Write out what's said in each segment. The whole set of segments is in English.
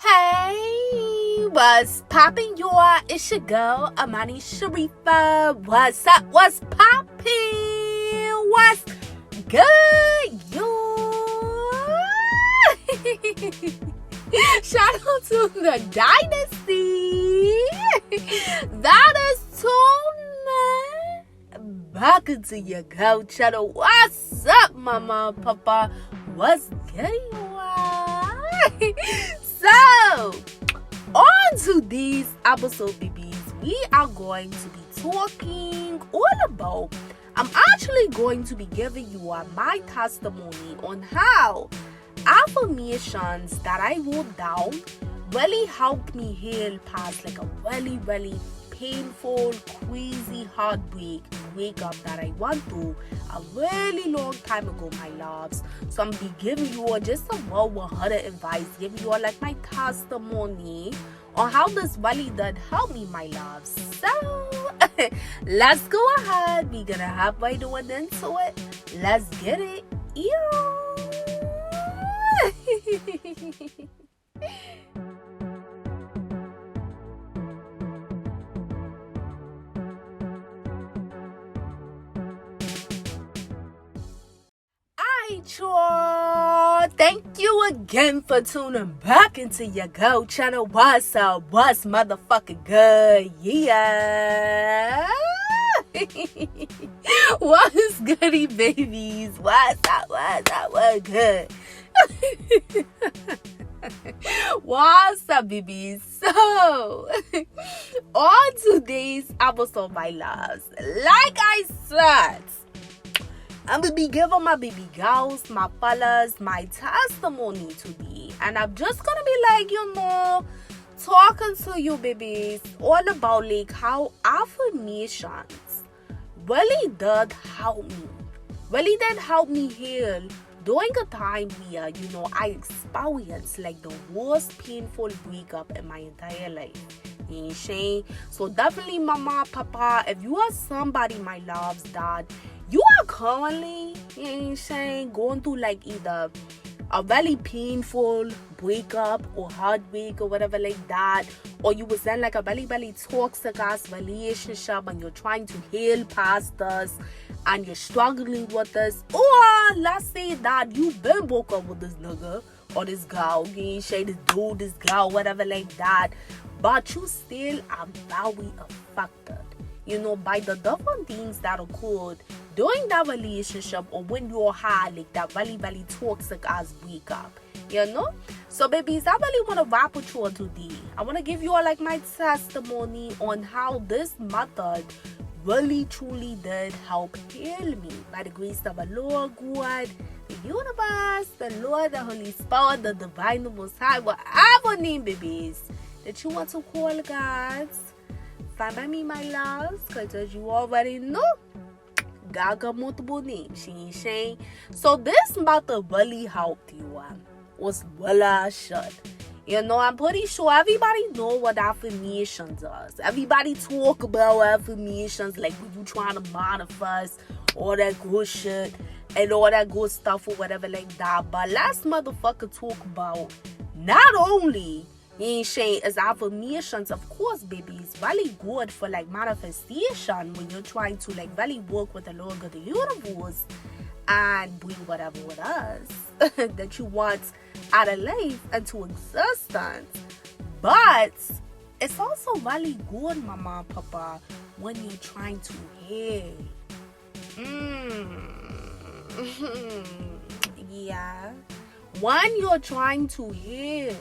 Hey, what's poppin', y'all? It's your girl, AmaniSharifah. What's up? What's poppin'? What's good, y'all? Shout out to the Dynasty. That is tune. Back into your girl channel. What's up, mama, papa? What's good, y'all? So, on today's episode, babies, we are going to be talking all about, I'm actually going to be giving you my testimony on how affirmations that I wrote down really helped me heal past like a really painful, crazy heartbreak wake up that I went through a really long time ago, my loves. So I'm be giving you all just some more 100 advice, giving you all like my testimony on how this really did help me, my loves. So let's go ahead. We're gonna hop right on into it. Let's get it. Thank you again for tuning back into your girl channel. What's up? What's motherfucking good? Yeah. What's goody, babies? What's up? What's up? What's good? What's up, babies? So, on today's episode, my loves, like I said, I'm going to be giving my baby girls, my fellas, my testimony today. And I'm just going to be like, talking to you babies all about like how affirmations really did help me. Really did help me heal during a time where, I experienced like the worst painful breakup in my entire life. You ain't saying? So definitely, mama, papa, if you are somebody, my loves, that you are currently, going through like either a very painful breakup or heartbreak or whatever like that, or you was in like a very toxic ass relationship and you're trying to heal past this and you're struggling with this, or let's say that you've been broke up with this nigga or this girl, this dude, this girl, whatever like that, but you still are very affected, by the different things that occurred during that relationship or when you had like that very toxic ass breakup, So babies, I really want to wrap with you all today. I want to give you all like my testimony on how this method really truly did help heal me by the grace of the Lord God, the universe, the Lord, the Holy Spirit, the divine, the Most High, whatever name, babies, that you want to call God's. Find by me, my loves, because as you already know, God got multiple names. She ain't saying. So this method really helped you. Was well shut. I'm pretty sure everybody know what affirmations is. Everybody talk about affirmations like when you trying to manifest all that good shit and all that good stuff or whatever like that. But let's motherfucker talk about not only is affirmations, of course, baby, it's really good for like manifestation when you're trying to like really work with the Lord of the universe and bring whatever it is that you want out of life into existence. But it's also really good, mama, papa, when you're trying to heal. Yeah. When you're trying to heal,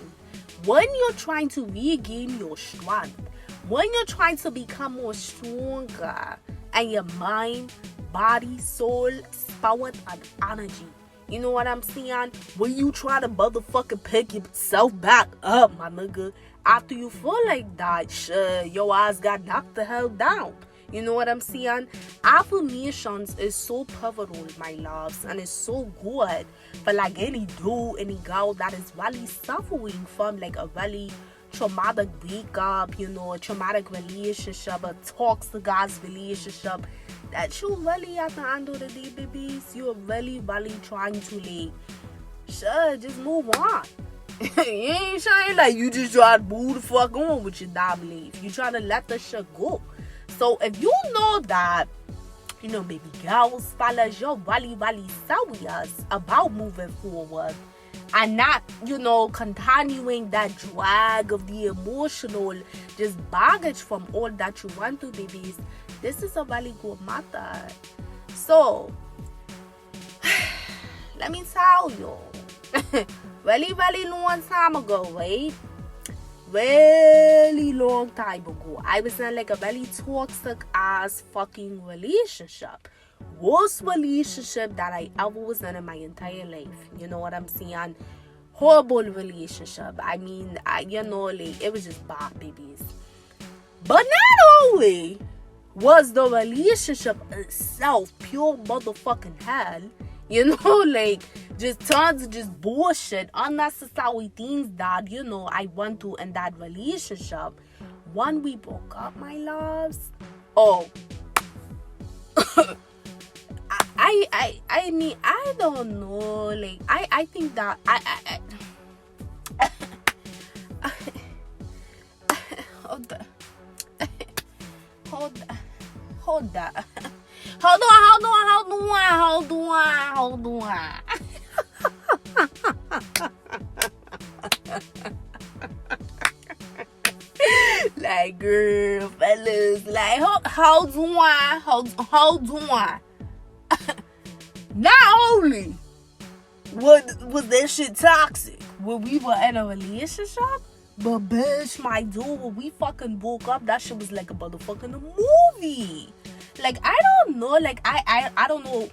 when you're trying to regain your strength, when you're trying to become more stronger, and your mind, body, soul, spirit, and energy. You know what I'm saying? When you try to motherfucking pick yourself back up, my nigga, after you feel like that, shit, your ass got knocked the hell down. You know what I'm saying? Affirmations is so pivotal, my loves, and it's so good for like any dude, any girl that is really suffering from like a really traumatic breakup, a traumatic relationship, a toxic ass relationship, that you really at the end of the day, babies, you're really trying to like, just move on. You ain't trying like you just try to move the fuck on with your damn life. You trying to let the shit go. So if you know that, you know, baby girls, fellas, you're really, really serious about moving forward and not, you know, continuing that drag of the emotional just baggage from all that you went through, babies, this is a really good matter. So let me tell you, really, really long time ago, right? Really long time ago, I was in like a very toxic ass fucking relationship. Worst relationship that I ever was in my entire life. You know what I'm saying? Horrible relationship. I mean, you know, like, it was just bad, babies. But not only was the relationship itself pure motherfucking hell, you know, like, just tons of just bullshit, unnecessary things that, you know, I went through in that relationship. When we broke up, my loves, oh, I mean, I don't know, like, I think that, hold on. Like, girl, fellas, like, hold on. Not only was that shit toxic when we were in a relationship, but bitch, my dude, when we fucking woke up, that shit was like a motherfucking movie. Like, I don't know, like, I don't know.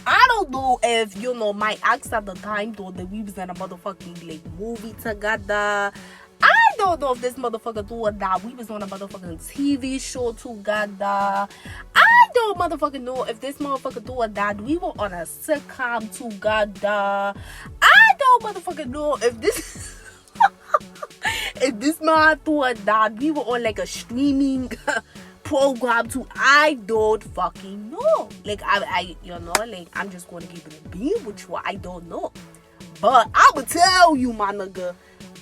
I don't know if, you know, my ex at the time thought that we was in a motherfucking, like, movie together. I don't know if this motherfucker thought that we was on a motherfucking TV show together. I don't motherfucking know if this motherfucker thought that we were on a sitcom together. I don't motherfucking know if this... if this man thought that we were on, like, a streaming... program too. I don't fucking know. Like, I you know, like, I'm just gonna keep it a beam with you. I don't know, but I would tell you, my nigga,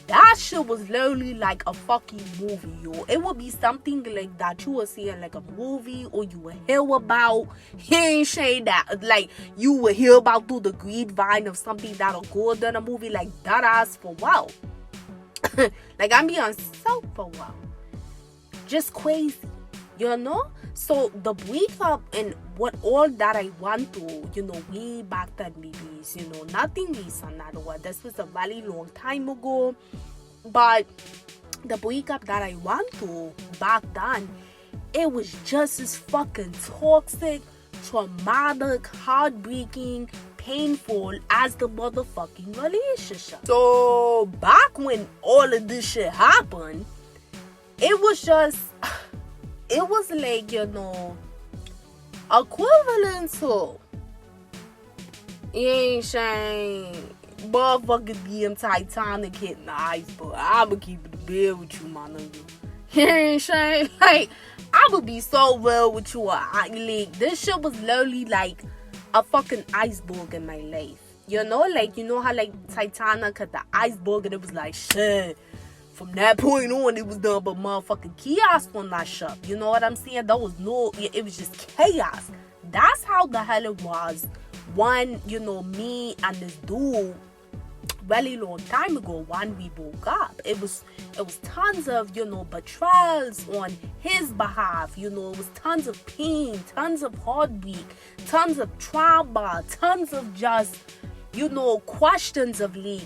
that shit was literally like a fucking movie, yo. It would be something like that you would see in like a movie, or you would hear about. He ain't saying that, like, you would hear about through the grapevine of something that'll go in a movie, like that ass for wow. Like, I'm being so for wow, just crazy. You know? So the breakup and what all that I went through, you know, way back then, babies, you know, nothing recent at all. This was a very long time ago. But the breakup that I went through back then, it was just as fucking toxic, traumatic, heartbreaking, painful as the motherfucking relationship. So back when all of this shit happened, it was just... it was like, you know, equivalent to, you ain't saying, motherfuckers being Titanic hitting the iceberg. I'ma keep it a bed with you, my nigga. You ain't saying, like, I would be so well with you. Like, this shit was literally like a fucking iceberg in my life. You know, like, you know how, like, Titanic had the iceberg and it was like, shit. From that point on, it was done but motherfucking chaos on that ship. You know what I'm saying? There was no... it was just chaos. That's how the hell it was when, you know, me and this dude, really long time ago, when we broke up. It was tons of, you know, betrayals on his behalf. You know, it was tons of pain, tons of heartbreak, tons of trauma, tons of just, you know, questions of, like,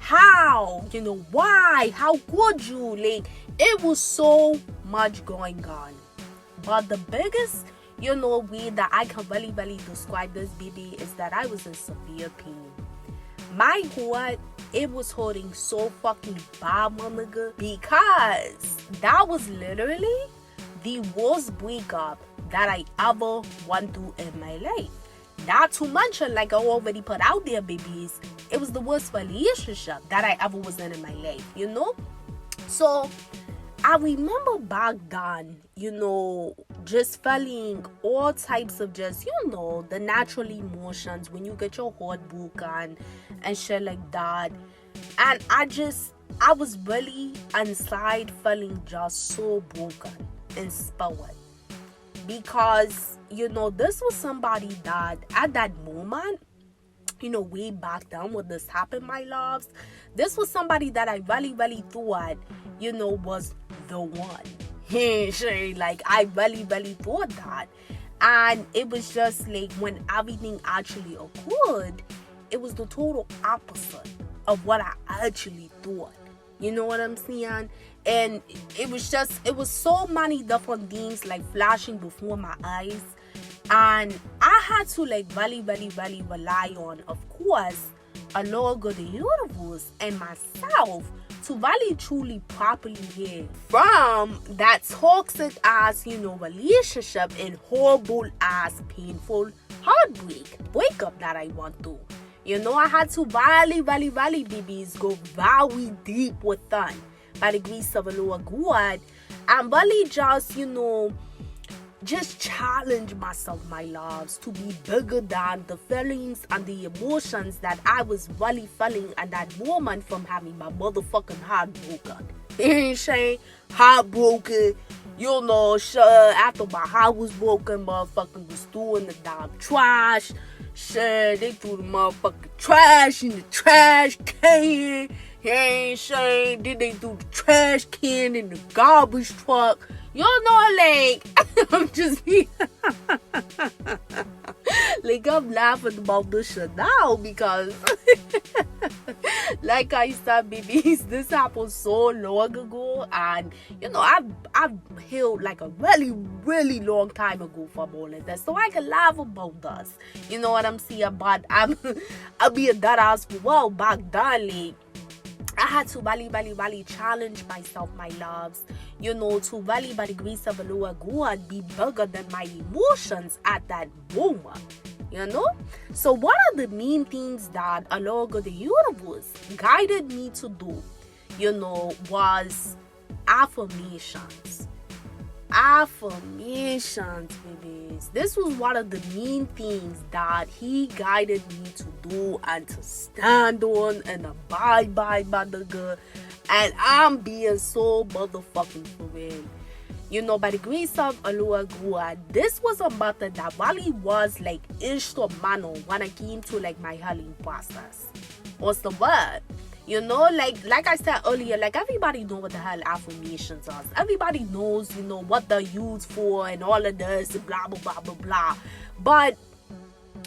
how, you know, why, how could you, like, it was so much going on. But the biggest, you know, way that I can really, really describe this, baby, is that I was in severe pain. My heart, it was hurting so fucking bad, my nigga, because that was literally the worst breakup that I ever went through in my life. Not to mention, like I already put out there, babies, it was the worst relationship that I ever was in my life, you know? So, I remember back then, you know, just feeling all types of just, you know, the natural emotions when you get your heart broken and shit like that. And I was really inside feeling just so broken in spirit. Because, this was somebody that at that moment, way back then when this happened, my loves, this was somebody that I really, really thought, was the one. Like, I really, really thought that. And it was just like, when everything actually occurred, it was the total opposite of what I actually thought. You know what I'm saying? And it was so many different things like flashing before my eyes. And I had to like really, really, really rely on, of course, a Lord of the universe and myself to really truly properly heal from that toxic ass, relationship and horrible ass painful breakup that I went through. I had to really, really, really, babies, go very deep within by the grace of the Lord God. And really just challenge myself, my loves, to be bigger than the feelings and the emotions that I was really feeling at that moment from having my motherfucking heart broken. Heartbroken. After my heart was broken, motherfucking was throwing the damn trash. Shit, they threw the motherfucking trash in the trash can. Then they threw the trash can in the garbage truck. Like, I'm just like, I'm laughing about this shit now because like I said, babies, this happened so long ago, and I've healed like a really, really long time ago from all of this, so I can laugh about this. You know what I'm saying? But I'll be a dead ass for well back then, like, I had to really challenge myself, my loves, to really, by the grace of the Lord God, be bigger than my emotions at that moment, So one of the main things that a Lord of the universe guided me to do, was affirmations. Affirmations, babies. This was one of the main things that he guided me to do and to stand on and abide by, nigga. And I'm being so motherfucking for real. By the grace of Allah God, this was a method that really was like instrumental when it came to like my healing process. What's the word? Like I said earlier, like everybody know what the hell affirmations are. Everybody knows, what they're used for and all of this, blah, blah, blah, blah, blah. But,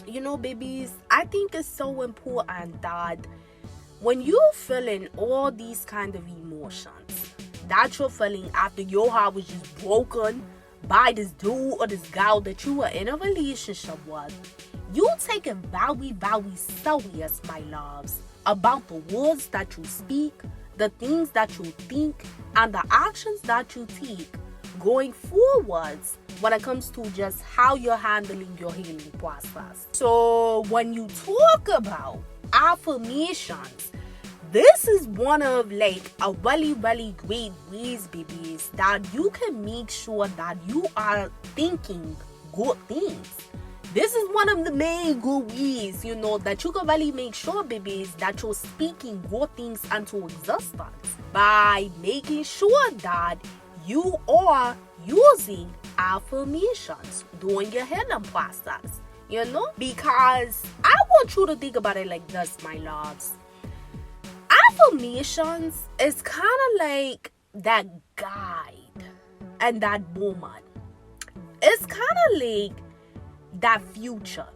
babies, I think it's so important that when you're feeling all these kind of emotions that you're feeling after your heart was just broken by this dude or this gal that you were in a relationship with, you take it very, very serious, my loves, about the words that you speak, the things that you think, and the actions that you take going forwards when it comes to just how you're handling your healing process. So when you talk about affirmations, this is one of like a really, really great ways, babies, that you can make sure that you are thinking good things. This is one of the main good ways, that you can really make sure, babies, that you're speaking good things into existence by making sure that you are using affirmations during your healing process, because I want you to think about it like this, my loves. Affirmations is kind of like that guide and that moment. It's kind of like that future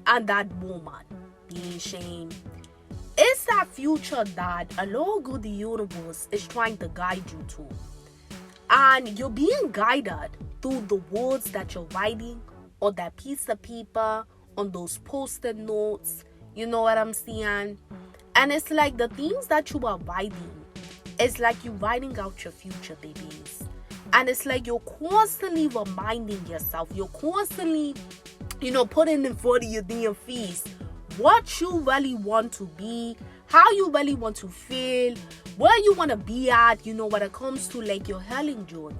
and that moment. It's that future that a Lord of the universe is trying to guide you to. And you're being guided through the words that you're writing on that piece of paper, on those post-it notes. You know what I'm saying? And it's like the things that you are writing, it's like you're writing out your future, babies. And it's like you're constantly reminding yourself, you're constantly, putting in front of your damn face what you really want to be, how you really want to feel, where you want to be at, when it comes to like your healing journey,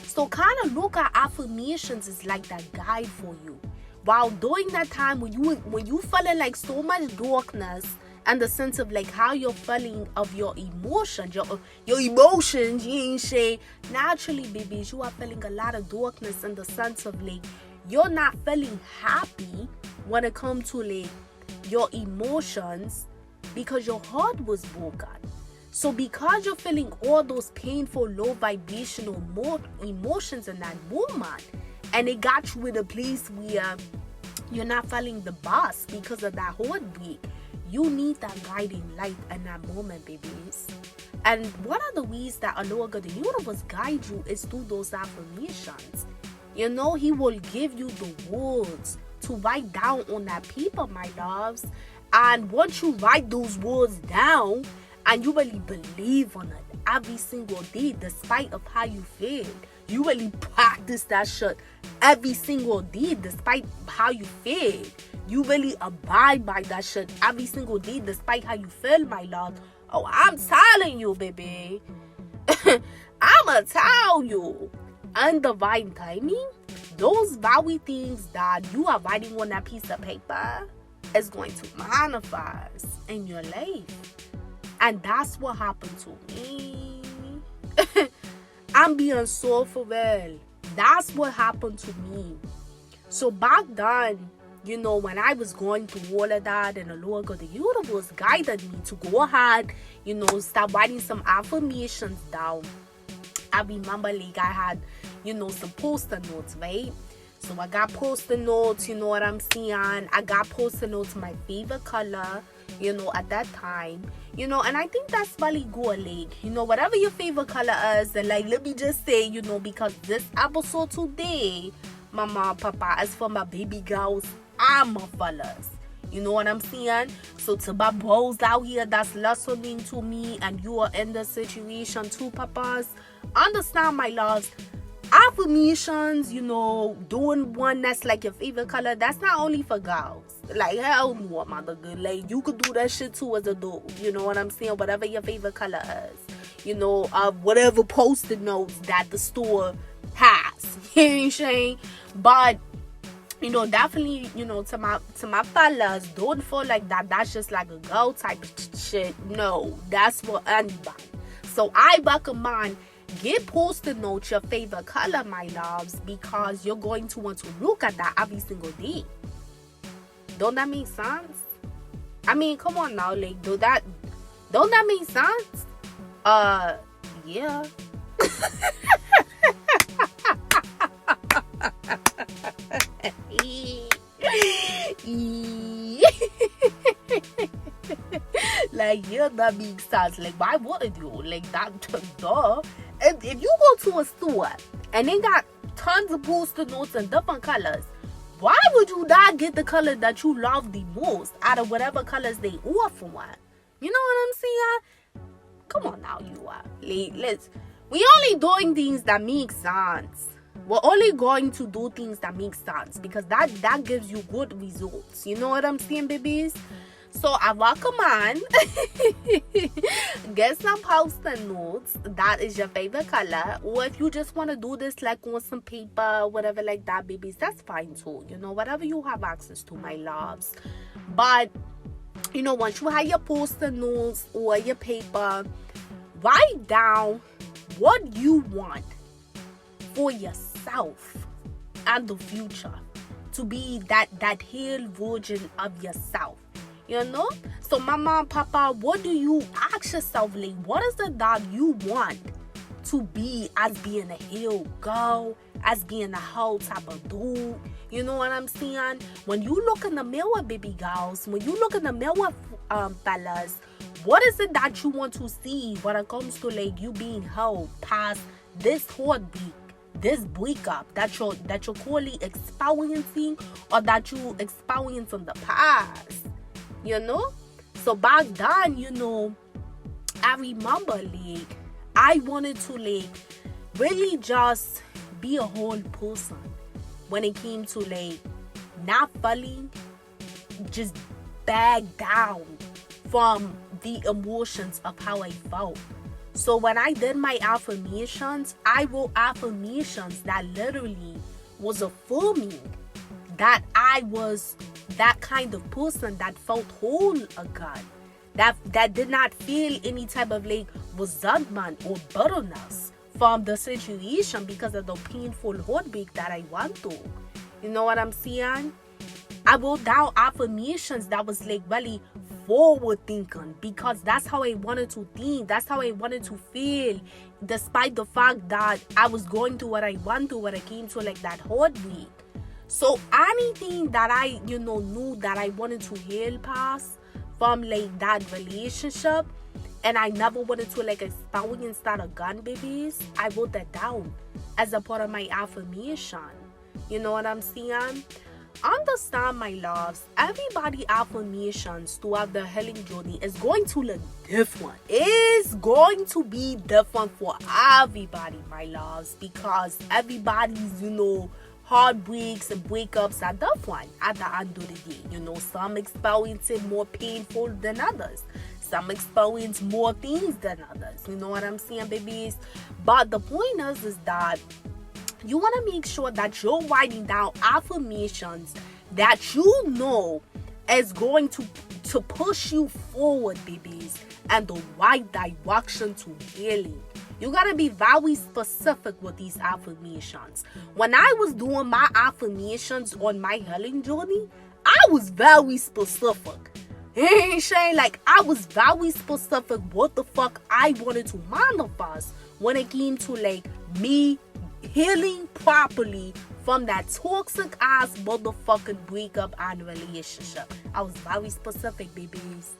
So kind of look at affirmations as like that guide for you. While during that time when you feeling like so much darkness and the sense of like how you're feeling of your emotions, your emotions, you ain't say. Naturally, babies, you are feeling a lot of darkness in the sense of like you're not feeling happy when it comes to like your emotions because your heart was broken. So because you're feeling all those painful, low vibrational emotions in that moment, and it got you in a place where you're not feeling the best because of that heartbeat, you need that guiding light in that moment, babies. And one of the ways that a Lord God, the universe, guide you is through those affirmations. You know, He will give you the words to write down on that paper, my loves. And once you write those words down and you really believe on it every single day, despite of how you feel, you really practice that shit every single day, despite how you feel. You really abide by that shit every single day, despite how you feel, my love. Oh, I'm telling you, baby. I'ma tell you. And divine timing, those very things that you are writing on that piece of paper is going to manifest in your life. And that's what happened to me. I'm being so for real. That's what happened to me. So back then, you know, when I was going through all of that, and the Lord God, the universe guided me to go ahead, you know, start writing some affirmations down. I remember like I had, you know, some post-it notes, right? So I got post-it notes, you know what I'm saying? I got post-it notes, my favorite color, you know, at that time. You know, and I think that's really good, like, you know, whatever your favorite color is, and like, let me just say, you know, because this episode today, Mama, Papa, is for my baby girls and my fellas. You know what I'm saying? So to my bros out here that's listening to me, and you are in the situation too, papas, understand, my loves, affirmations, you know, doing one that's like your favorite color, that's not only for girls. Like, hell no, mother good. Like, you could do that shit too as a dude. You know what I'm saying? Whatever your favorite color is. You know, whatever post-it notes that the store has. You know what I'm saying? But, you know, definitely, you know, to my fellas, don't feel like that. That's just like a girl type of shit. No, that's for anybody. So I recommend get post-it notes your favorite color, my loves, because you're going to want to look at that every single day. Don't that make sense? I mean, come on now, like, don't that make sense? Yeah. Like, yeah, that makes sense. Like, why wouldn't you? Like, that, duh. If you go to a store and they got tons of post-it notes in different colors, why would you not get the color that you love the most out of whatever colors they offer? You know what I'm saying? Come on now, you are. We only doing things that make sense. We're only going to do things that make sense because that gives you good results. You know what I'm saying, babies? So I recommend get some post-it notes that is your favorite color, or if you just want to do this like on some paper, whatever like that, babies, that's fine too. You know, whatever you have access to, my loves. But you know, once you have your post-it notes or your paper, write down what you want for yourself and the future to be that healed version of yourself. You know? So mama, papa, what do you ask yourself, like, what is it that you want to be as being a healed girl, as being a whole type of dude? You know what I'm saying? When you look in the mirror, baby girls, when you look in the mirror, fellas, what is it that you want to see when it comes to like you being held past this heartbeat, this breakup that you're currently experiencing, or that you experienced in the past? You know? So back then, you know, I remember like I wanted to like really just be a whole person when it came to like not feeling just back down from the emotions of how I felt. So when I did my affirmations, I wrote affirmations that literally was affirming that I was that kind of person that felt whole again. that did not feel any type of like resentment or bitterness from the situation because of the painful heartbreak that I went through. You know what I'm saying? I wrote down affirmations that was like really forward thinking because that's how I wanted to think. That's how I wanted to feel, despite the fact that I was going through what I went through when I came to like that heartbreak. So anything that I, knew that I wanted to heal past from like that relationship, and I never wanted to like experience that again, babies, I wrote that down as a part of my affirmation. You know what I'm saying? Understand, my loves, everybody affirmations throughout the healing journey is going to look different. It's going to be different for everybody, my loves, because everybody's, heartbreaks and breakups are different at the end of the day. Some experience it more painful than others. Some experience more things than others. You know what I'm saying, babies? But the point is that you want to make sure that you're writing down affirmations that you know is going to push you forward, babies, and the right direction to healing. You got to be very specific with these affirmations. When I was doing my affirmations on my healing journey, I was very specific. Like, I was very specific what the fuck I wanted to manifest when it came to like me healing properly from that toxic ass motherfucking breakup and relationship. I was very specific, babies.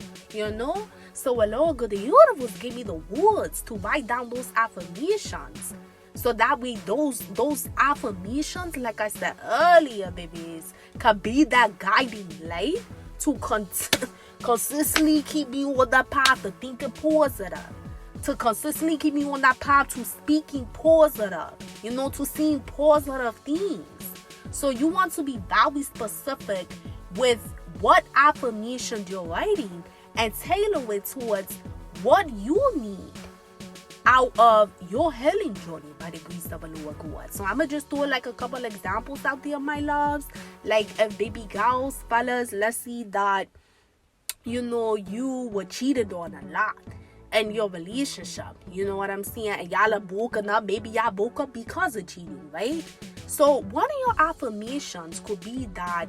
So along with the universe gave me the words to write down those affirmations. So that way those affirmations, like I said earlier, babies, can be that guiding light to consistently keep me on that path of thinking positive. To consistently keep me on that path to speaking positive, to seeing positive things. So you want to be very specific with what affirmation you're writing and tailor it towards what you need out of your healing journey by the grace of the Lord God. So I'm going to just throw like a couple examples out there, my loves. Like if baby girls, fellas, let's see that, you were cheated on a lot in your relationship. You know what I'm saying? And y'all are broken up. Maybe y'all broke up because of cheating, right? So one of your affirmations could be that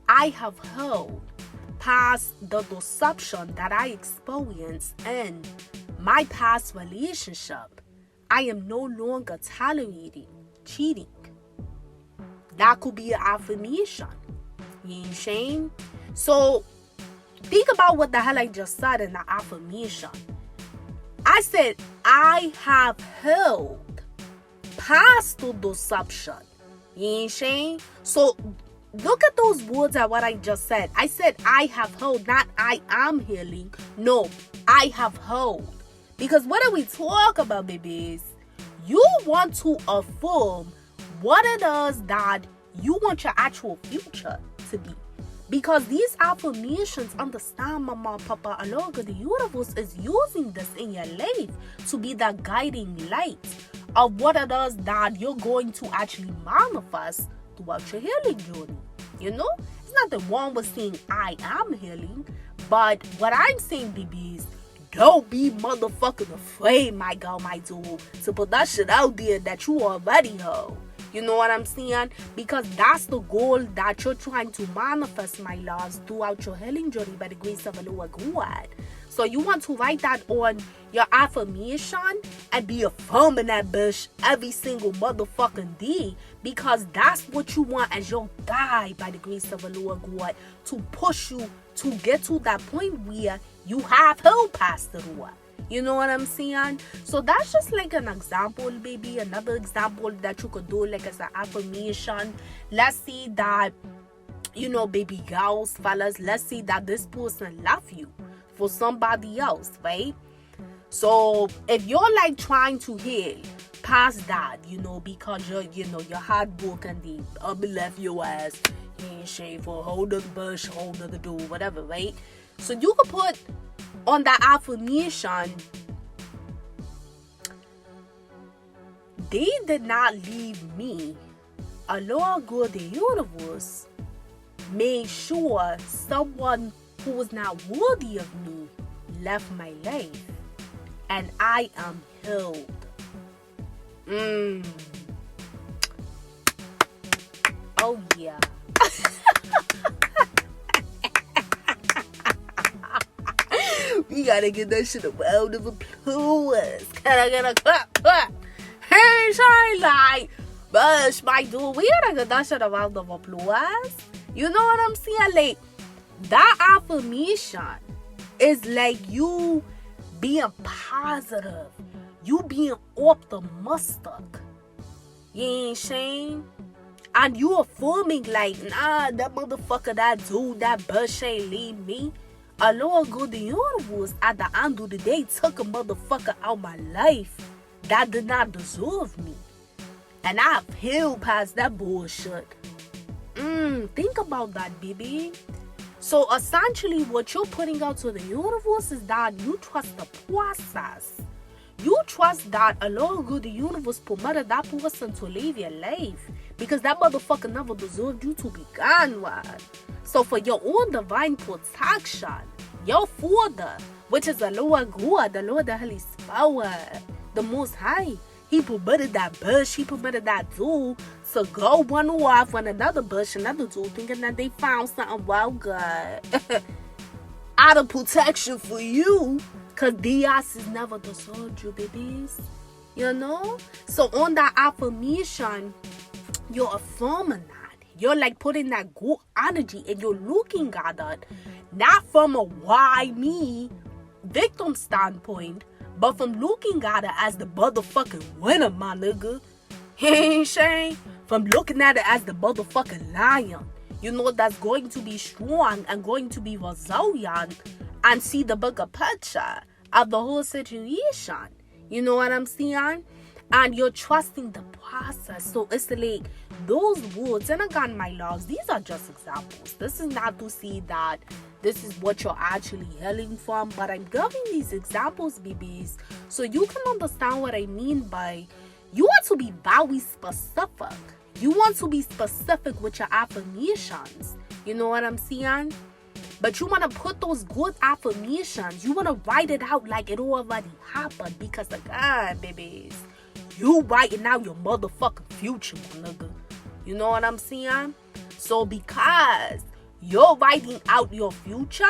I have held past the deception that I experienced in my past relationship. I am no longer tolerating cheating. That could be an affirmation. You ain't shame? So think about what the hell I just said in the affirmation. I said, I have held past the deception. You ain't shame? So look at those words at what I just said. I said, I have held, not I am healing. No, I have held. Because what do we talk about, babies? You want to affirm what it is that you want your actual future to be. Because these affirmations, understand, mama, papa, along the universe is using this in your life to be that guiding light of what it is that you're going to actually manifest throughout your healing journey. It's not the one with saying I am healing, but what I'm saying, babies, don't be motherfucking afraid, my girl, my dude, to put that shit out there that you already hold. You know what I'm saying? Because that's the goal that you're trying to manifest, my loves, throughout your healing journey by the grace of the Lord God. So you want to write that on your affirmation and be affirming that bitch every single motherfucking day, because that's what you want as your guide by the grace of the Lord God to push you to get to that point where you have held past the Lord. You know what I'm saying? So that's just like an example, baby. Another example that you could do like as an affirmation. Let's see that, baby girls, fellas, let's see that this person left you for somebody else, right? So if you're like trying to heal past that, because you're heartbroken, they left your ass, you ain't shame for hold of the bush, hold of the door, whatever, right? So you could put on that affirmation, they did not leave me. A Lord God, the universe, made sure someone who was not worthy of me left my life, and I am healed. Oh yeah. We gotta get that shit a round of applause. Can I get a clap? Hey, shine light. Bush, my dude, we gotta get that shit a round of applause. You know what I'm saying? Like, that affirmation is like you being positive. You being optimistic. You ain't saying? And you affirming like, nah, that motherfucker, that dude, that Bush ain't leave me. A Lord God, the universe, at the end of the day, took a motherfucker out my life that did not deserve me. And I've healed past that bullshit. Think about that, baby. So essentially, what you're putting out to the universe is that you trust the process. You trust that a Lord God, the universe permitted that person to live your life, because that motherfucker never deserved you to be gone with. So for your own divine protection, your Father, which is the Lord God, the Lord the Holy Spirit, the Most High, He permitted that bush, He permitted that dude to go one off on another bush, another dude, thinking that they found something well good. Out of protection for you, because Diaz is never deserved you, babies. You know? So on that affirmation, you're affirming that. You're like putting that good energy, and you're looking at it not from a why me victim standpoint, but from looking at it as the motherfucking winner, my nigga. He ain't saying? From looking at it as the motherfucking lion. You know, that's going to be strong and going to be resilient and see the bigger picture of the whole situation. You know what I'm saying? And you're trusting the process. So it's like those words, and again, my loves, these are just examples. This is not to see that this is what you're actually healing from, but I'm giving these examples, babies, so you can understand what I mean by you want to be very specific. You want to be specific with your affirmations. You know what I'm saying? But you want to put those good affirmations, you want to write it out like it already happened, because again, babies, you writing out your motherfucking future, nigga. You know what I'm saying? So because you're writing out your future,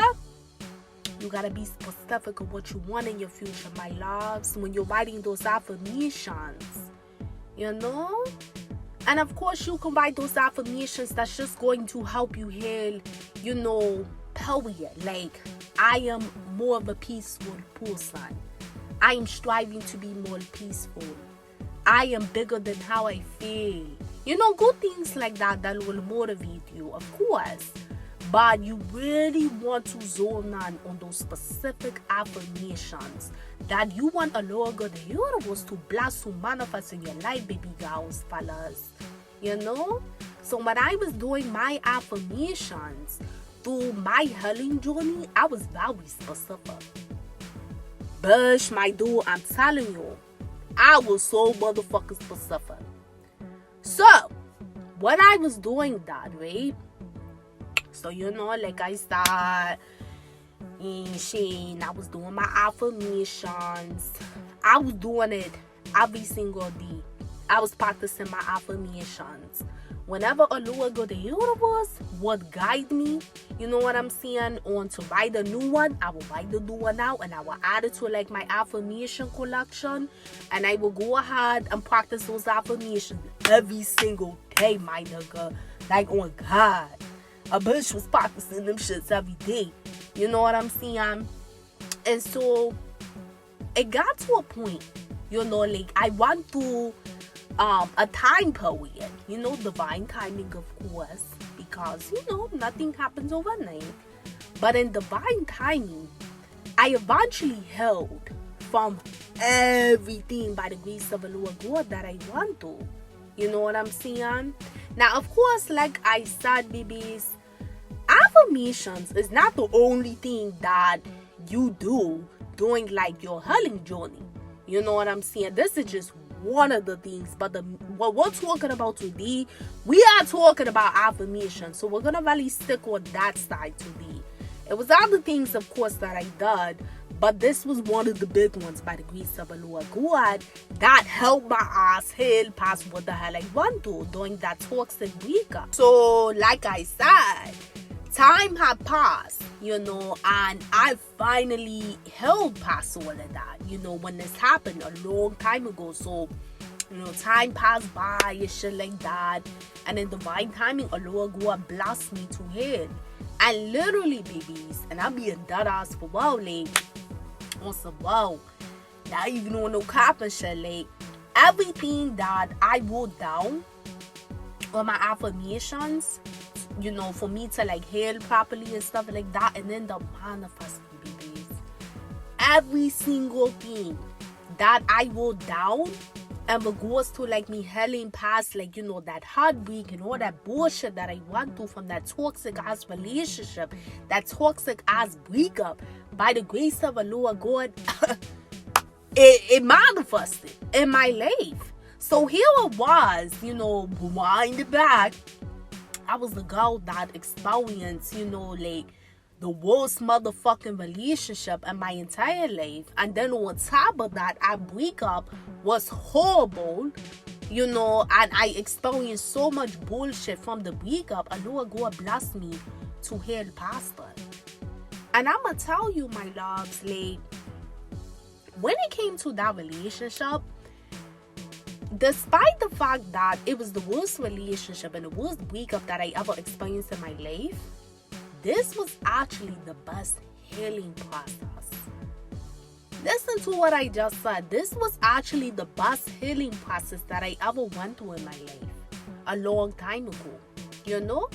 you gotta be specific of what you want in your future, my loves, when you're writing those affirmations. You know? And of course, you can write those affirmations that's just going to help you heal, you know, period. Like, I am more of a peaceful person. I am striving to be more peaceful. I am bigger than how I feel. You know, good things like that will motivate you, of course. But you really want to zone in on those specific affirmations that you want a Lord God, the universe, to bless, to manifest in your life, baby girls, fellas. You know? So when I was doing my affirmations through my healing journey, I was very specific. Bush, my dude, I'm telling you, I was so motherfucking specific. So, when I was doing that, right? So, you know, like I said, I was doing my affirmations. I was doing it every single day. I was practicing my affirmations. Whenever a Lord God, the universe would guide me, you know what I'm saying, on to write a new one, I will write the new one out and I will add it to like my affirmation collection, and I will go ahead and practice those affirmations every single day, my nigga. Like, on God, a bitch was practicing them shits every day. You know what I'm saying? And so it got to a point, you know, like I went through a time period, you know, divine timing, of course, because, you know, nothing happens overnight. But in divine timing, I eventually healed from everything by the grace of the Lord God that I went through. You know what I'm saying? Now, of course, like I said, babies, affirmations is not the only thing that you do during like your healing journey. You know what I'm saying? This is just one of the things, but what we're talking about today, we are talking about affirmations, so we're gonna really stick with that side today. It was other things, of course, that I did, but this was one of the big ones by the grace of the Lord God that helped my ass heal past what the hell I went through during that toxic breakup. So, like I said, time had passed, and I finally held past all of that, when this happened a long time ago. So, time passed by and shit like that. And in divine timing, a Lord God blessed me to heal. And literally, babies, and I'm being dead ass for wow, like, on some wow, not even on no cop and shit, like, everything that I wrote down on my affirmations, for me to like heal properly and stuff like that, and then the manifest, babies. Every single thing that I wrote down and regards to like me healing past like that heartbreak and all that bullshit that I went through from that toxic ass relationship, that toxic ass breakup, by the grace of the Lord God, it manifested in my life. So here it was, wind back, I was the girl that experienced, like, the worst motherfucking relationship in my entire life. And then on top of that, our breakup was horrible, and I experienced so much bullshit from the breakup. And Lord God blessed me to heal past it. And I'm going to tell you, my loves, like, when it came to that relationship, despite the fact that it was the worst relationship and the worst breakup that I ever experienced in my life, this was actually the best healing process. Listen to what I just said. This was actually the best healing process that I ever went through in my life a long time ago,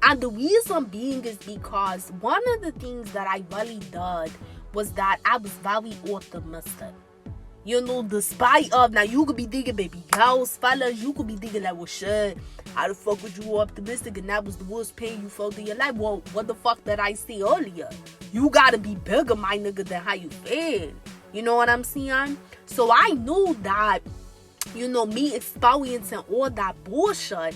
And the reason being is because one of the things that I really did was that I was very optimistic. Despite of, now you could be thinking, baby girls, fellas, you could be thinking like, well, shit, how the fuck would you optimistic and that was the worst pain you felt in your life? Well, what the fuck did I say earlier? You gotta be bigger, my nigga, than how you feel. You know what I'm saying? So I knew that, me experiencing all that bullshit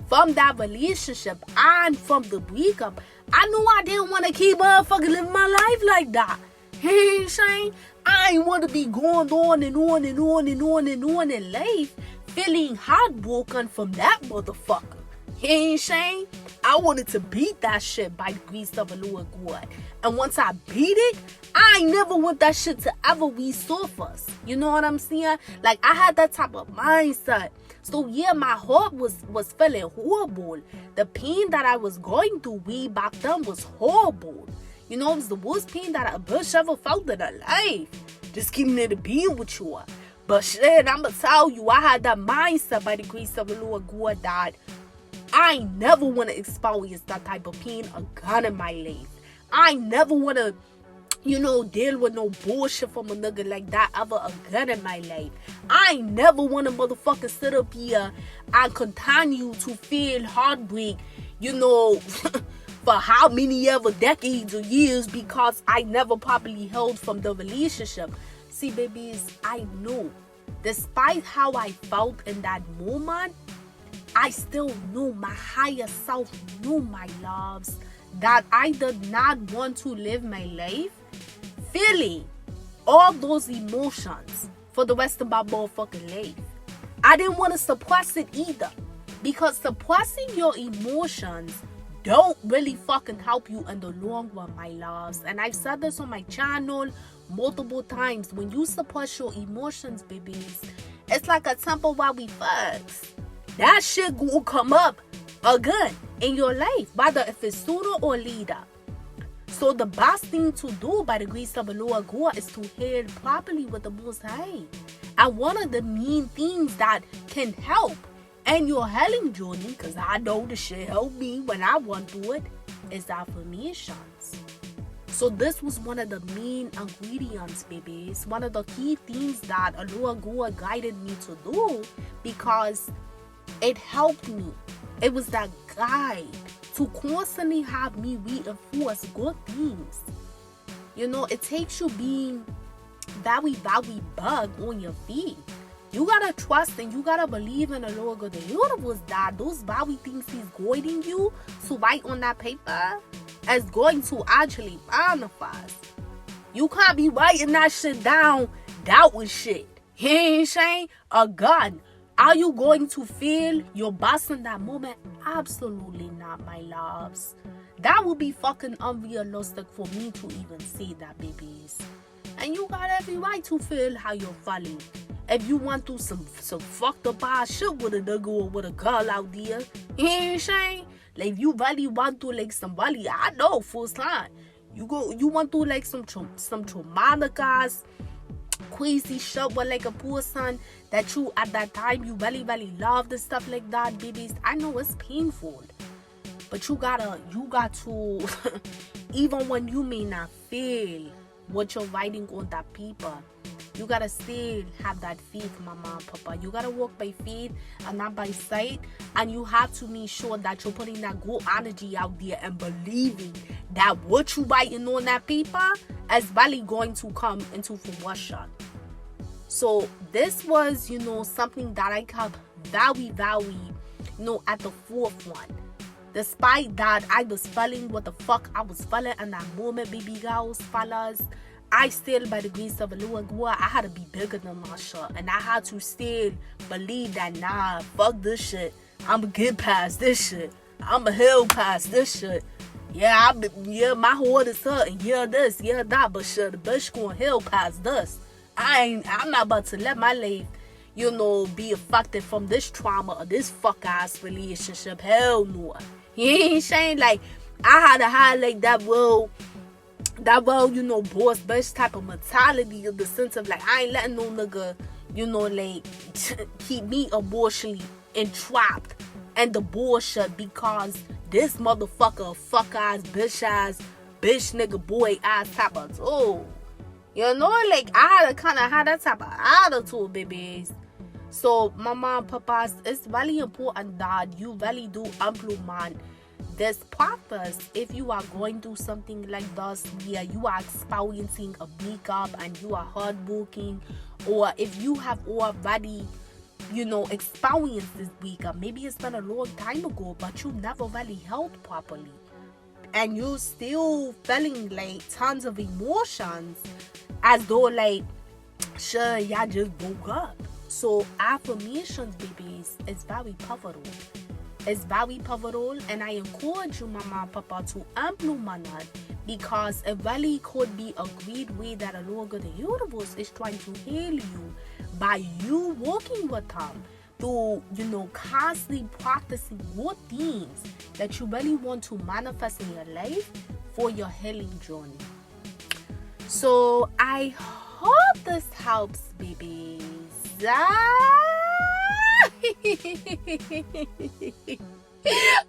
from that relationship and from the breakup, I knew I didn't want to keep motherfucking living my life like that. Hey, Shane, I ain't want to be going on and on and on and on and on in life, feeling heartbroken from that motherfucker. Hey, Shane, I wanted to beat that shit by the grace of the Lord God. And once I beat it, I never want that shit to ever resurface. You know what I'm saying? Like, I had that type of mindset. So yeah, my heart was feeling horrible. The pain that I was going through way back then was horrible. It was the worst pain that a bitch ever felt in her life. Just keeping it a being with you. But shit, I'ma tell you, I had that mindset by the grace of the Lord God that I never want to experience that type of pain again in my life. I never want to, deal with no bullshit from a nigga like that ever again in my life. I never want to motherfucking sit up here and continue to feel heartbreak, for how many ever decades or years because I never properly healed from the relationship. See, babies, I knew, despite how I felt in that moment, I still knew, my higher self knew, my loves, that I did not want to live my life feeling all those emotions for the rest of my motherfucking life. I didn't want to suppress it either, because suppressing your emotions don't really fucking help you in the long run, my loves. And I've said this on my channel multiple times. When you suppress your emotions, babies, it's like a temporary fix. That shit will come up again in your life, whether if it's sooner or later. So the best thing to do by the grace of the Lord God is to heal properly with the Most High. And one of the main things that can help in your healing journey, because I know the shit helped me when I went through it, is affirmations. So this was one of the main ingredients, babies. One of the key things that the Lord God guided me to do, because it helped me. It was that guide to constantly have me reinforce good things. It takes you being very, very bug on your feet. You gotta trust and you gotta believe in the Lord God, the universe, that those very things He's guiding you to write on that paper, is going to actually manifest. You can't be writing that shit down. That was shit. You ain't saying a gun. Are you going to feel your boss in that moment? Absolutely not, my loves. That would be fucking unrealistic for me to even say that, babies. And you got every right to feel how you're feeling. If you want to some fucked up ass shit with a nigga or with a girl out there, you ain't saying? Like, if you really want to like somebody, I know first time. You want to like some traumatic ass crazy shit with like a person that you at that time you really loved and stuff like that, babies. I know it's painful, but you got to even when you may not feel what you're writing on that paper, you gotta still have that faith, mama and papa. You gotta walk by faith and not by sight, and you have to make sure that you're putting that good energy out there and believing that what you writing on that paper is really going to come into fruition. So this was, something that I kept very, at the forefront. Despite that, I was feeling what the fuck I was feeling in that moment, baby girls, fellas. I still, by the grace of the Lord, I had to be bigger than my shit. And I had to still believe that, nah, fuck this shit. I'ma get past this shit. I'ma heal past this shit. Yeah, my heart is hurting. Yeah, this, yeah, that. But shit, the bitch gonna heal past this. I'm not about to let my life, be affected from this trauma or this fuck-ass relationship. Hell no. You ain't saying, like, I had to have, like, that boss bitch type of mentality, of the sense of like, I ain't letting no nigga, like, keep me emotionally entrapped and the bullshit because this motherfucker, fuck ass, bitch nigga boy ass type of dude. Like, I had to kind of have that type of attitude, babies. So, mama and papas, it's really important that you really do implement this practice if you are going through something like this where you are experiencing a breakup and you are heartbroken, or if you have already experienced this breakup. Maybe it's been a long time ago, but you never really held properly and you're still feeling like tons of emotions as though like, sure, y'all just woke up. So affirmations, babies, is very pivotal. It's very pivotal, and I encourage you, mama and papa, to implement it because it really could be a great way that a Lord of the universe is trying to heal you by you working with him through, constantly practicing good things that you really want to manifest in your life for your healing journey. So I hope this helps, babies.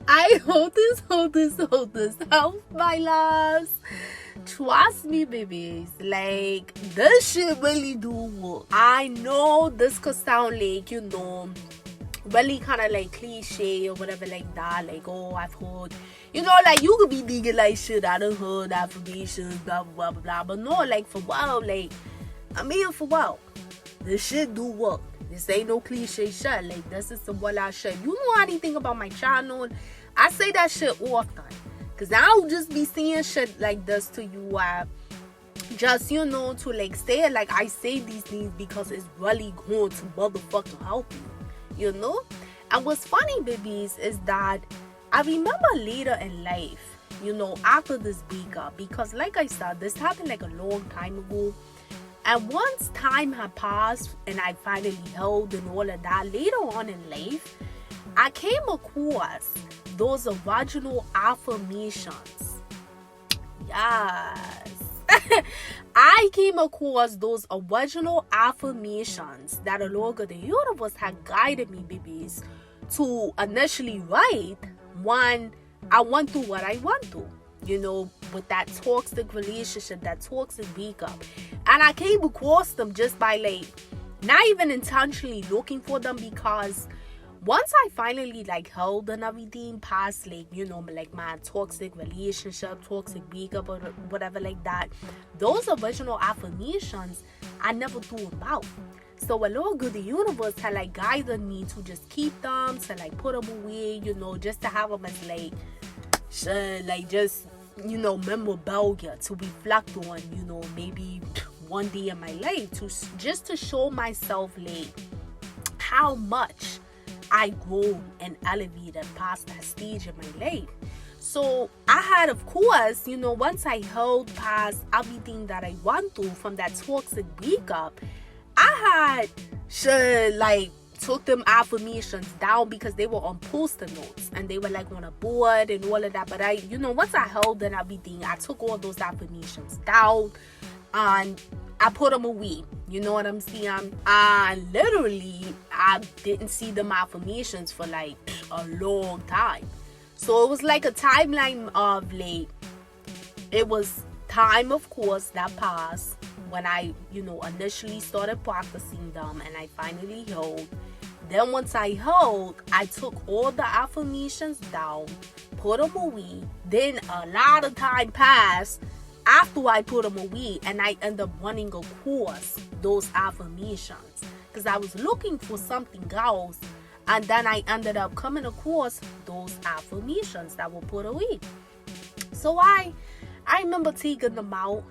I hope this helps, my loves. Trust me, babies. Like, this shit really do work. I know this could sound like, really kind of like cliche or whatever like that. Like, oh, I've heard, like you could be digging like shit. I done heard affirmations, blah, blah, blah, blah. But no, like for wow, like, I'm here for wow. This shit do work. This ain't no cliche shit. Like, this is some well-out shit. You know anything about my channel? I say that shit often. Because I don't just be saying shit like this to you. Just, to like say it like I say these things because it's really going to motherfucking help you. And what's funny, babies, is that I remember later in life, after this breakup. Because like I said, this happened like a long time ago. And once time had passed and I finally held and all of that, later on in life, I came across those original affirmations. Yes. I came across those original affirmations that the Lord of the universe had guided me, babies, to initially write when I went through what I went through. With that toxic relationship, that toxic breakup. And I came across them just by like, not even intentionally looking for them, because once I finally like held and everything past like, like my toxic relationship, toxic breakup or whatever like that, those original affirmations, I never thought about. So a Lord of the universe had like guided me to just keep them, to like put them away, just to have them as like, just memorabilia to reflect on, maybe one day in my life, just to show myself like how much I grew and elevated past that stage in my life. So I had, of course, once I held past everything that I went through from that toxic breakup, I had took them affirmations down because they were on post-it notes and they were like on a board and all of that. But once I held and everything, I took all those affirmations down and I put them away. You know what I'm saying? And literally, I didn't see them affirmations for like a long time. So it was like a timeline of like, it was time, of course, that passed when I, initially started practicing them and I finally held. Then once I held, I took all the affirmations down, put them away. Then a lot of time passed after I put them away, and I ended up running across those affirmations because I was looking for something else, and then I ended up coming across those affirmations that were put away. So I remember taking them out,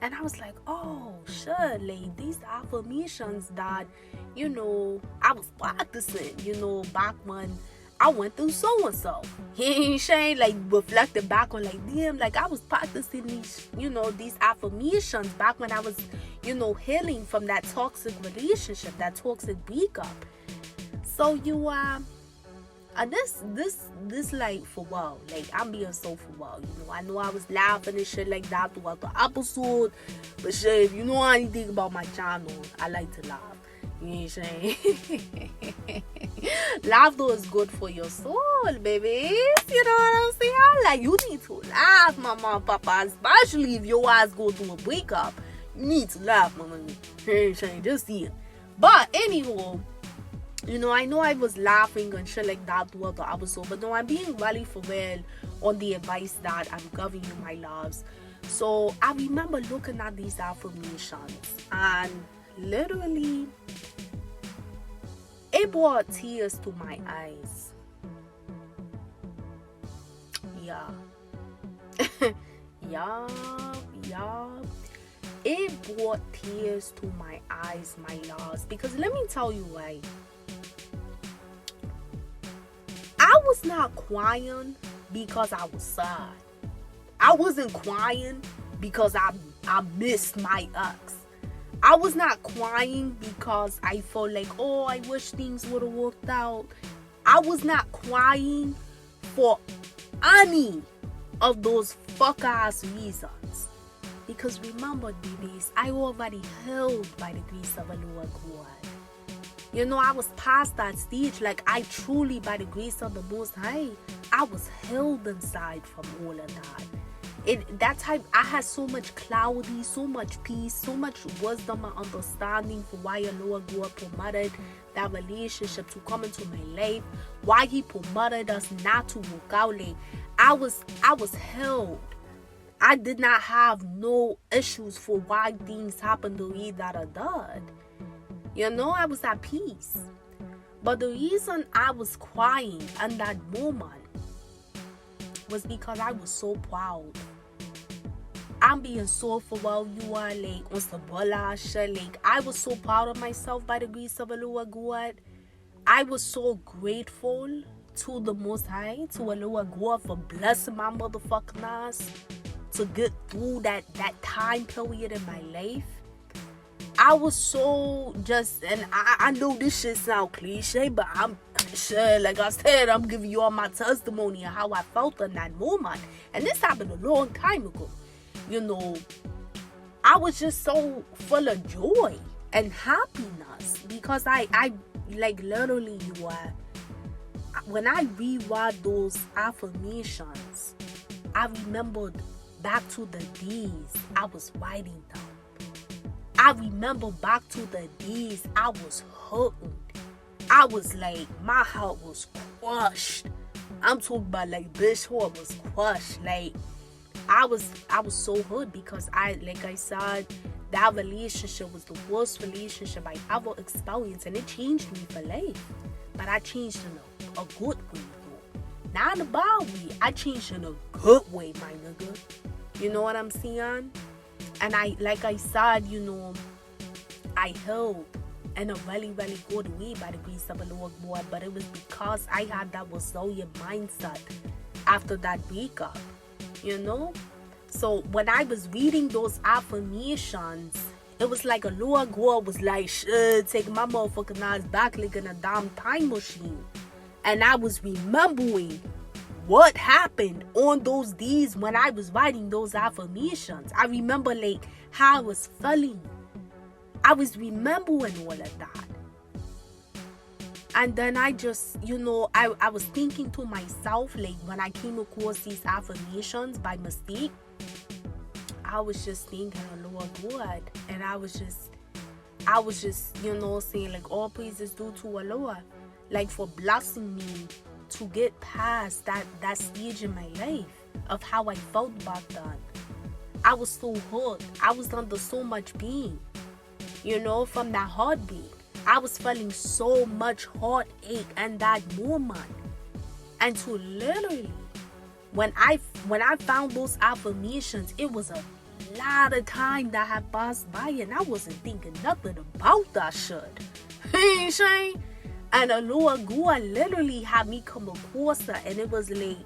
and I was like, oh shit, like these affirmations that I was practicing, back when I went through so and so. He ain't like reflecting back on like, damn, like I was practicing these, these affirmations back when I was, healing from that toxic relationship, that toxic breakup. So and this like for a while, like I'm being so for a while, I know I was laughing and shit like that throughout the episode, but shit, if you know anything about my channel, I like to laugh. You know what I'm saying? Laughter is good for your soul, baby. You know what I'm saying? Like, you need to laugh, mama and papa, especially if your eyes go through a breakup. You need to laugh, mama. You know what I'm saying? Just see it. But anyhow, I know I was laughing and shit like that throughout the episode, but no, I'm being really for real on the advice that I'm giving you, my loves. So I remember looking at these affirmations and literally it brought tears to my eyes. Yeah. yeah. It brought tears to my eyes, my loves. Because let me tell you why. I was not crying because I was sad. I wasn't crying because I missed my ex. I was not crying because I felt like, oh, I wish things would have worked out. I was not crying for any of those fuck-ass reasons. Because remember, babies, I already held by the grace of the Lord God. I was past that stage. Like, I truly, by the grace of the Most High, I was held inside from all of that. That time I had so much clarity, so much peace, so much wisdom and understanding for why the Lord God permitted that relationship to come into my life, why He permitted us not to work out. Like, I was held. I did not have no issues for why things happened the way that I did. I was at peace. But the reason I was crying in that moment was because I was so proud. I'm being so for well, you are like on some bola shit. Like, I was so proud of myself by the grace of the Lord God. I was so grateful to the Most High, to the Lord God, for blessing my motherfucking ass to get through that time period in my life. I was so just, and I know this shit sound cliche, but I'm sure, like I said, I'm giving you all my testimony of how I felt in that moment. And this happened a long time ago. I was just so full of joy and happiness because I like literally when I reread those affirmations, I remembered back to the days I was writing them. I remember back to the days I was hurting. I was like, my heart was crushed. I'm talking about like this heart was crushed. Like, I was so hurt because like I said, that relationship was the worst relationship I ever experienced, and it changed me for life. But I changed in a good way though. Not in a bad way. I changed in a good way, my nigga. You know what I'm saying? And like I said, I healed in a really, really good way by the grace of the Lord, boy. But it was because I had that resilient mindset after that breakup, So when I was reading those affirmations, it was like a Lord God was like, shit, take my motherfucking ass back like in a damn time machine. And I was remembering what happened on those days when I was writing those affirmations. I remember like how I was feeling. I was remembering all of that. And then I just, I was thinking to myself, like when I came across these affirmations by mistake, I was just thinking, oh Lord God. And I was just, saying like all praises due to Allah, Lord, like for blessing me to get past that stage in my life of how I felt back then. I was so hurt. I was under so much pain, from that heartbreak. I was feeling so much heartache in that moment. And to literally, when I found those affirmations, it was a lot of time that had passed by and I wasn't thinking nothing about that shit. Hey, Shane. And the Lord God literally had me come across that, and it was like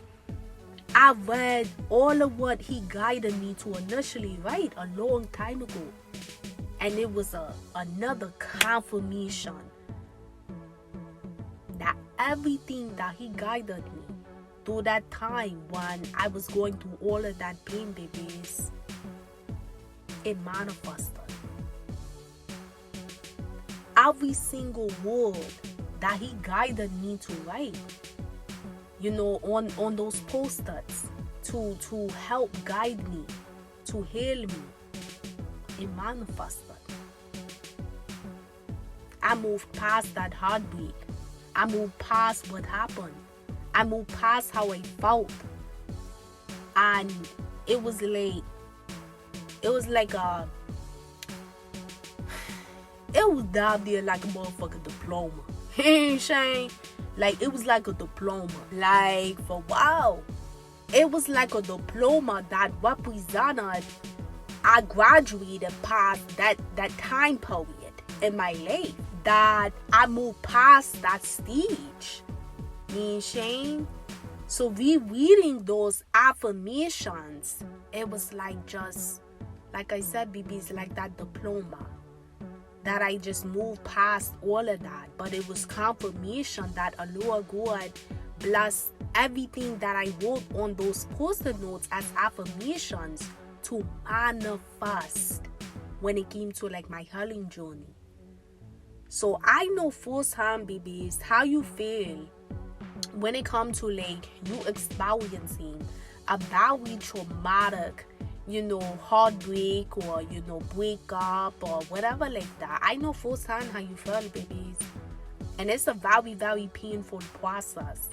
I read all of what He guided me to initially write a long time ago, and it was another confirmation that everything that He guided me through that time when I was going through all of that pain, babies, it manifested. Every single word that He guided me to write, on those posters to help guide me, to heal me, it manifested. I moved past that heartbreak. I moved past what happened. I moved past how I felt. And it was like down there like a motherfucking diploma. Hey, Shane. Like, it was like a diploma. Like, for wow. It was like a diploma that represented I graduated past that time period in my life. That I moved past that stage. Me, Shane. So rereading those affirmations, it was like just, like I said, baby, it's like that diploma. That I just moved past all of that. But it was confirmation that Allah God blessed everything that I wrote on those post-it notes as affirmations to manifest when it came to like my healing journey. So I know firsthand, babies, how you feel when it comes to like you experiencing a very traumatic heartbreak or breakup or whatever like that. I know firsthand how you feel, babies, and it's a very, very painful process.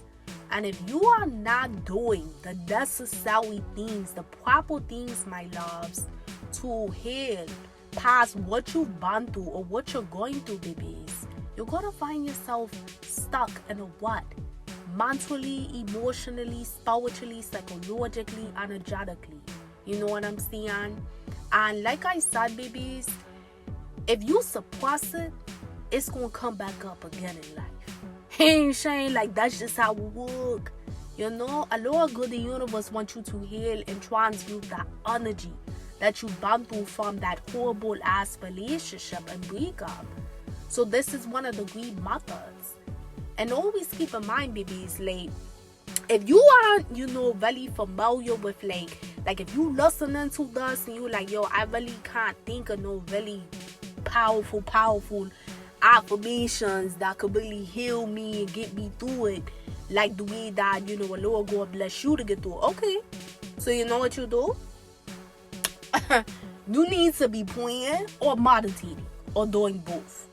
And if you are not doing the necessary things, the proper things, my loves, to heal past what you've gone through or what you're going through, babies, you're gonna find yourself stuck in a what? Mentally, emotionally, spiritually, psychologically, energetically. You know what I'm saying? And like I said, babies, if you suppress it, it's going to come back up again in life. Hey, Shane, like that's just how it works. A lot of good the universe wants you to heal and transmute that energy that you've gone through from that horrible ass relationship and breakup. So this is one of the great methods. And always keep in mind, babies, like, if you aren't, really familiar with like if you listening to this and you like, yo, I really can't think of no really powerful affirmations that could really heal me and get me through it, like the way that, Lord God bless you to get through it. Okay, so you know what you do? You need to be praying or meditating or doing both.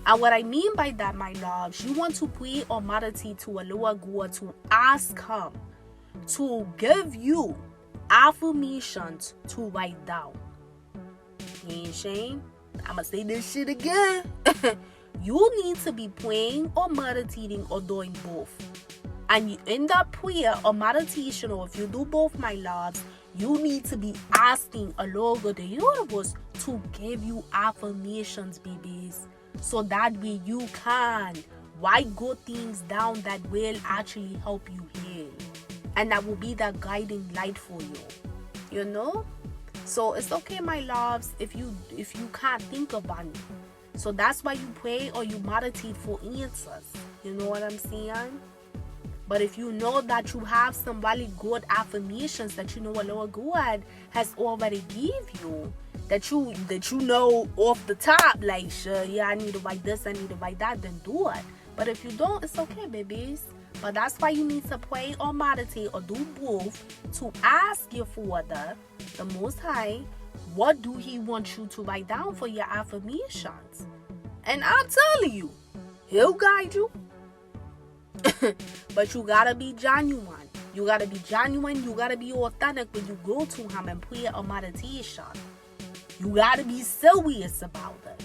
And what I mean by that, my loves, you want to pray or meditate to a lower God to ask Him to give you affirmations to write down. You ain't Shane? I'm going to say this shit again. You need to be praying or meditating or doing both. And in that prayer or meditation, or if you do both, my loves, you need to be asking a Lord of the universe to give you affirmations, babies. So that way you can write good things down that will actually help you heal. And that will be that guiding light for you. So it's okay, my loves, if you can't think of any. So that's why you pray or you meditate for answers. You know what I'm saying? But if you know that you have some really good affirmations that you know a Lord God has already give you, that you know off the top, like, sure, yeah, I need to write this, I need to write that, then do it. But if you don't, it's okay, babies. But that's why you need to pray or meditate or do both to ask your Father, the Most High, what do He want you to write down for your affirmations. And I'll tell you, He'll guide you. But you gotta be genuine. You gotta be genuine. You gotta be authentic when you go to Him in prayer or meditation. You gotta be serious about it.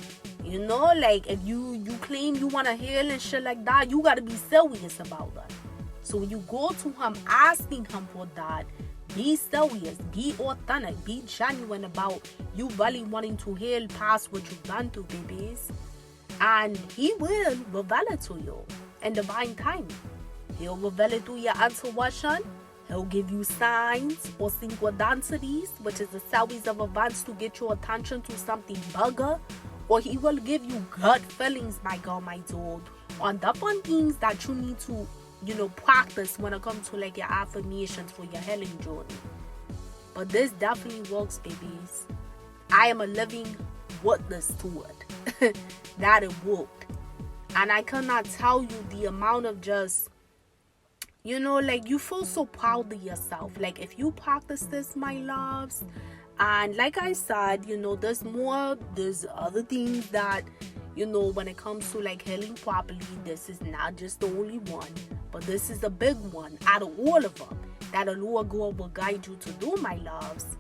Like if you claim you want to heal and shit like that, you gotta be serious about it. So when you go to Him asking Him for that, be serious, be authentic, be genuine about you really wanting to heal past what you've done to, babies. And He will reveal it to you in divine timing. He'll reveal it through your intuition. He'll give you signs or synchronicities, which is a series of events to get your attention to something bigger. Or He will give you gut feelings, my girl, my dude, on different things that you need to, practice when it comes to like your affirmations for your healing journey. But this definitely works, babies. I am a living witness to it. That it worked. And I cannot tell you the amount of just, like you feel so proud of yourself. Like if you practice this, my loves, and like I said, there's other things that, when it comes to like healing properly, this is not just the only one, but this is a big one out of all of them that the Lord God will guide you to do, my loves.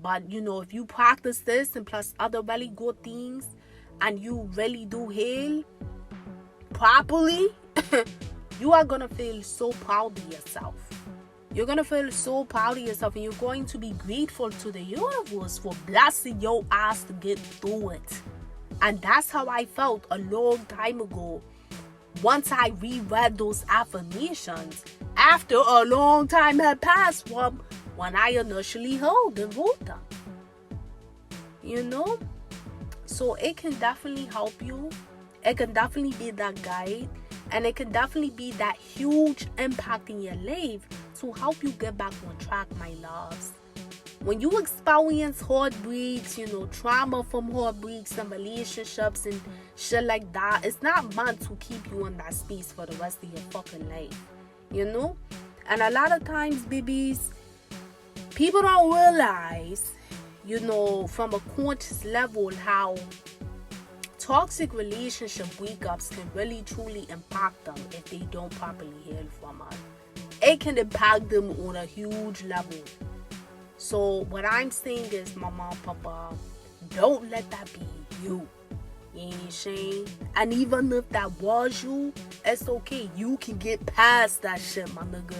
But, if you practice this and plus other really good things and you really do heal properly, you are going to feel so proud of yourself. You're going to feel so proud of yourself, and you're going to be grateful to the universe for blessing your ass to get through it. And that's how I felt a long time ago once I reread those affirmations after a long time had passed from when I initially held and wrote them. So it can definitely help you. It can definitely be that guide. And it can definitely be that huge impact in your life to help you get back on track, my loves. When you experience heartbreaks, trauma from heartbreaks and relationships and shit like that, it's not meant to keep you in that space for the rest of your fucking life. And a lot of times, babies, people don't realize, from a conscious level how toxic relationship breakups can really truly impact them if they don't properly heal from it. It can impact them on a huge level. So what I'm saying is, mama, papa, don't let that be you. You ain't ashamed. And even if that was you, it's okay. You can get past that shit, my nigga.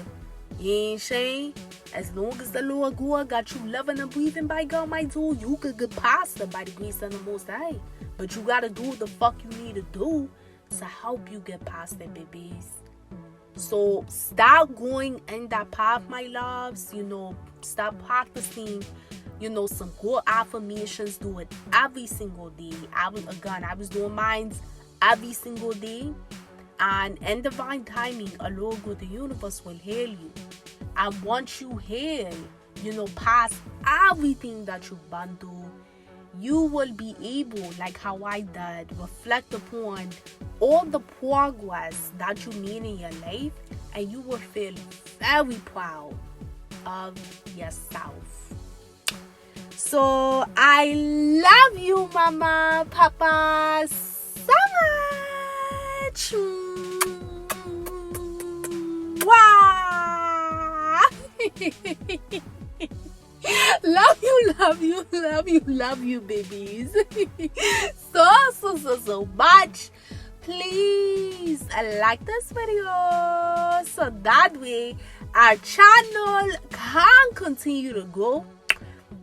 You ain't ashamed. As long as the Lord God got you living and breathing by God, my dude, you could get past it by the grace of the Most High. But you gotta do what the fuck you need to do to help you get past it, babies. So stop going in that path, my loves. Stop practicing, some good affirmations. Do it every single day. I was doing mine every single day. And in divine timing, a Lord God, the universe will heal you. And once you heal, past everything that you've been through, you will be able, like how I did, reflect upon all the progress that you made in your life, and you will feel very proud of yourself. So I love you, mama, papa, so much. Wow. Love you, babies. So much. please like this video so that way our channel can continue to grow.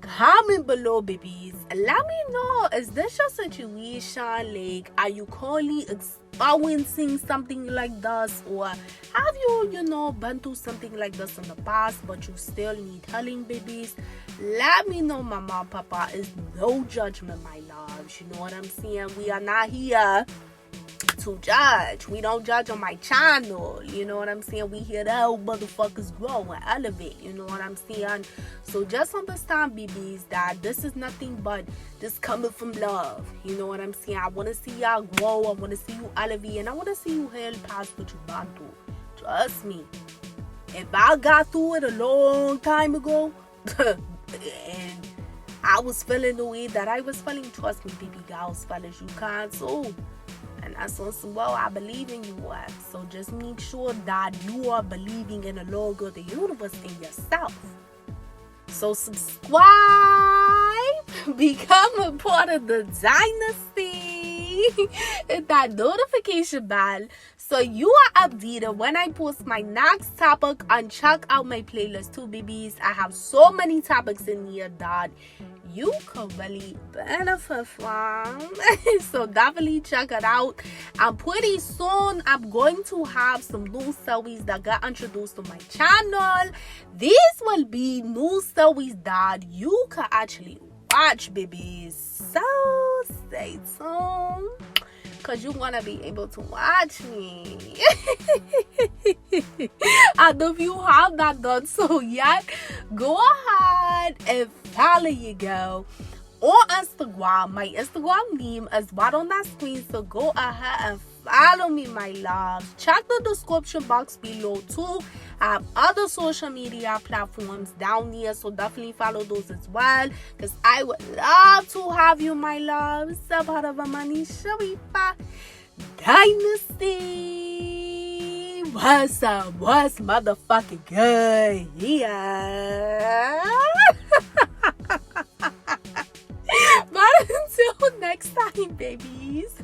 Comment below, babies. Let me know, is this your situation? Like, are you currently experiencing something like this, or have you been through something like this in the past but you still need healing, babies? Let me know. Mama and Papa is no judgment, my loves. You know what I'm saying? We are not here to judge. We don't judge on my channel. You know what I'm saying? We here to help motherfuckers grow and elevate. You know what I'm saying? So just understand, babies, that this is nothing but just coming from love. You know what I'm saying? I want to see y'all grow. I want to see you elevate, and I want to see you heal past what you've gone through. Trust me. If I got through it a long time ago and I was feeling the way that I was feeling, trust me, baby girls, fellas, you can't too. And that's on some, well, I believe in you, what? So just make sure that you are believing in the Lord God, the universe, in yourself. So subscribe, become a part of the Dynasty, hit that notification bell so you are updated when I post my next topic, and check out my playlist too, babies. I have so many topics in here that you can really benefit from. So definitely check it out. And pretty soon I'm going to have some new series that got introduced to my channel. These will be new series that you can actually watch, babies. So stay tuned, because you want to be able to watch me. And if you have not done so yet, go ahead and follow your girl on Instagram. My Instagram name is right on that screen, so go ahead and follow me, my loves. Check the description box below too. I have other social media platforms down there, so definitely follow those as well, because I would love to have you, my loves. BookPharaohAmaniSharifah Dynasty. What's up? What's motherfucking good? Yeah. But until next time, babies,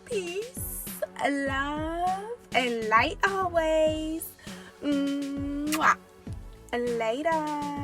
peace, love, and light always. Mwah. Later.